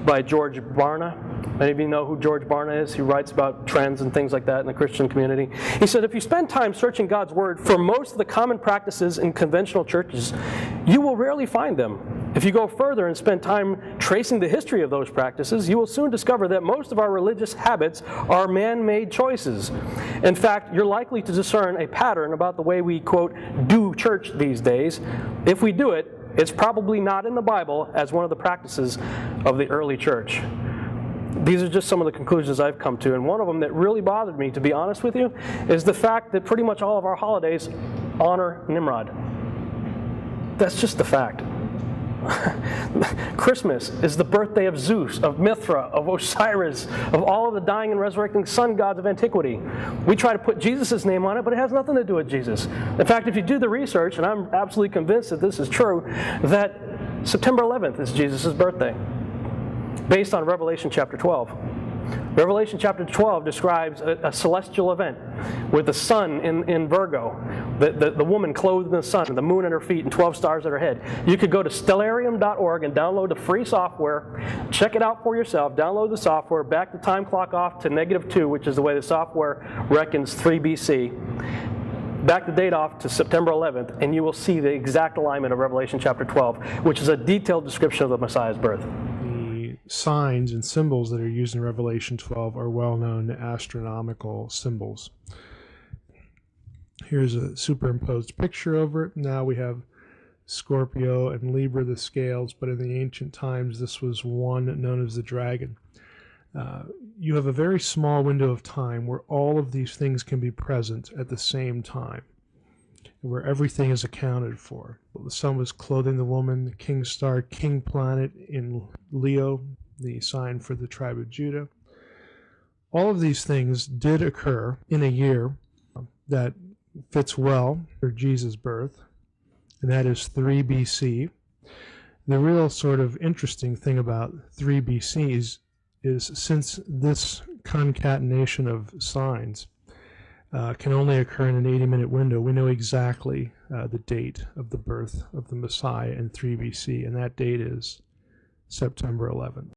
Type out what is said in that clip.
by George Barna. Many of you know who George Barna is. He writes about trends and things like that in the Christian community. He said, if you spend time searching God's Word for most of the common practices in conventional churches, you will rarely find them. If you go further and spend time tracing the history of those practices, you will soon discover that most of our religious habits are man-made choices. In fact, you're likely to discern a pattern about the way we, quote, do church these days. If we do it, it's probably not in the Bible as one of the practices of the early church. These are just some of the conclusions I've come to, and one of them that really bothered me, to be honest with you, is the fact that pretty much all of our holidays honor Nimrod. That's just the fact. Christmas is the birthday of Zeus, of Mithra, of Osiris, of all of the dying and resurrecting sun gods of antiquity. We try to put Jesus' name on it, but it has nothing to do with Jesus. In fact, if you do the research, and I'm absolutely convinced that this is true, that September 11th is Jesus' birthday, based on Revelation chapter 12. Revelation chapter 12 describes a celestial event with the sun in Virgo, the woman clothed in the sun, and the moon at her feet, and 12 stars at her head. You could go to stellarium.org and download the free software, check it out for yourself, download the software, back the time clock off to -2, which is the way the software reckons 3 BC. Back the date off to September 11th, and you will see the exact alignment of Revelation chapter 12, which is a detailed description of the Messiah's birth. Signs and symbols that are used in Revelation 12 are well-known astronomical symbols. Here's a superimposed picture over it. Now we have Scorpio and Libra, the scales, but in the ancient times this was one known as the dragon. You have a very small window of time where all of these things can be present at the same time, where everything is accounted for. The sun was clothing the woman, the king star, king planet in Leo, the sign for the tribe of Judah. All of these things did occur in a year that fits well for Jesus' birth, and that is 3 BC. The real sort of interesting thing about 3 BC is since this concatenation of signs can only occur in an 80-minute window, we know exactly the date of the birth of the Messiah in 3 BC, and that date is September 11th.